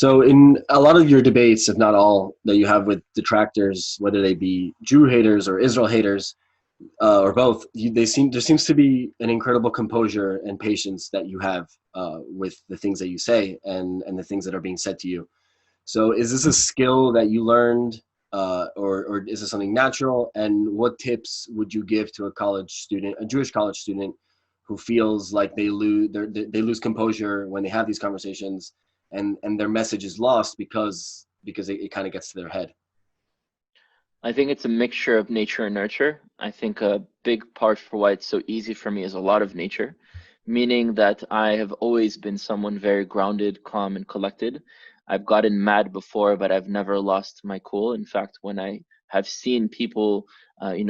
So in a lot of your debates, if not all, that you have with detractors, whether they be Jew haters or Israel haters, or both, there seems to be an incredible composure and patience that you have with the things that you say and the things that are being said to you. So is this a skill that you learned, or is this something natural? And what tips would you give to a college student, a Jewish college student, who feels like they lose composure when they have these conversations, and their message is lost because it kind of gets to their head? I think it's a mixture of nature and nurture. I think a big part for why it's so easy for me is a lot of nature, meaning that I have always been someone very grounded, calm, and collected. I've gotten mad before, but I've never lost my cool. In fact, when I have seen people,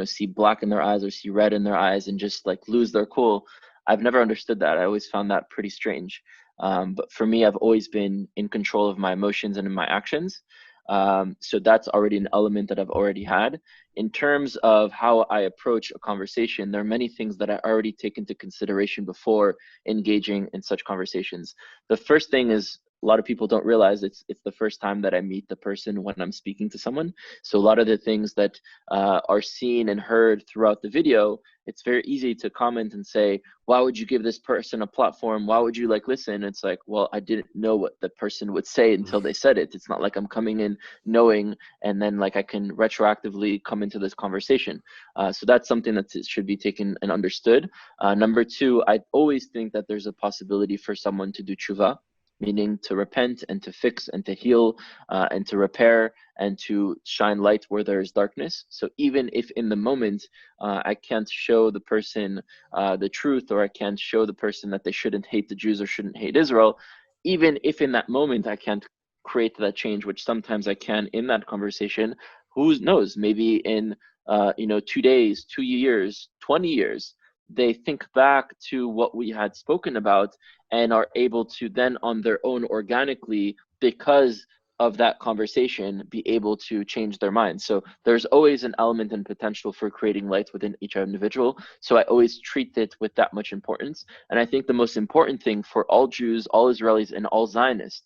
see black in their eyes or see red in their eyes and just like lose their cool, I've never understood that. I always found that pretty strange. But for me, I've always been in control of my emotions and in my actions. So that's already an element that I've already had. In terms of how I approach a conversation, there are many things that I already take into consideration before engaging in such conversations. The first thing is a lot of people don't realize it's the first time that I meet the person when I'm speaking to someone. So a lot of the things that are seen and heard throughout the video, it's very easy to comment and say, why would you give this person a platform? Why would you like listen? It's like, well, I didn't know what the person would say until they said it. It's not like I'm coming in knowing and then like I can retroactively come into this conversation. So that's something that should be taken and understood. Number two, I always think that there's a possibility for someone to do tshuva, meaning to repent and to fix and to heal and to repair and to shine light where there is darkness. So even if in the moment I can't show the person the truth, or I can't show the person that they shouldn't hate the Jews or shouldn't hate Israel, even if in that moment I can't create that change, which sometimes I can in that conversation, who knows, maybe in 2 days, 2 years, 20 years, they think back to what we had spoken about and are able to then on their own organically, because of that conversation, be able to change their minds. So there's always an element and potential for creating light within each individual. So I always treat it with that much importance. And I think the most important thing for all Jews, all Israelis, and all Zionists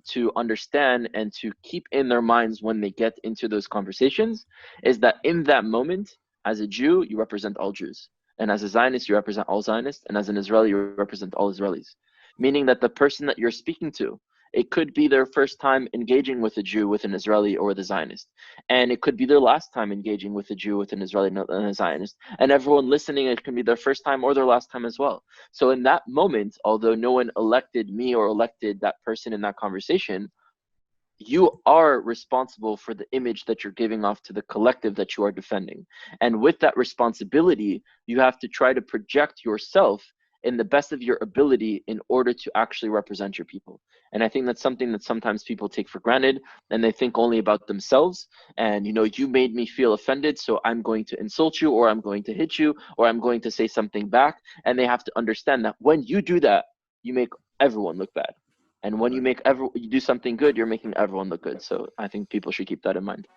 to understand and to keep in their minds when they get into those conversations is that in that moment, as a Jew, you represent all Jews. And as a Zionist, you represent all Zionists. And as an Israeli, you represent all Israelis. Meaning that the person that you're speaking to, it could be their first time engaging with a Jew, with an Israeli, or with a Zionist. And it could be their last time engaging with a Jew, with an Israeli, and a Zionist. And everyone listening, it can be their first time or their last time as well. So in that moment, although no one elected me or elected that person in that conversation, you are responsible for the image that you're giving off to the collective that you are defending. And with that responsibility, you have to try to project yourself in the best of your ability in order to actually represent your people. And I think that's something that sometimes people take for granted, and they think only about themselves. And, you made me feel offended, so I'm going to insult you, or I'm going to hit you, or I'm going to say something back. And they have to understand that when you do that, you make everyone look bad. And when you do something good, you're making everyone look good. So I think people should keep that in mind.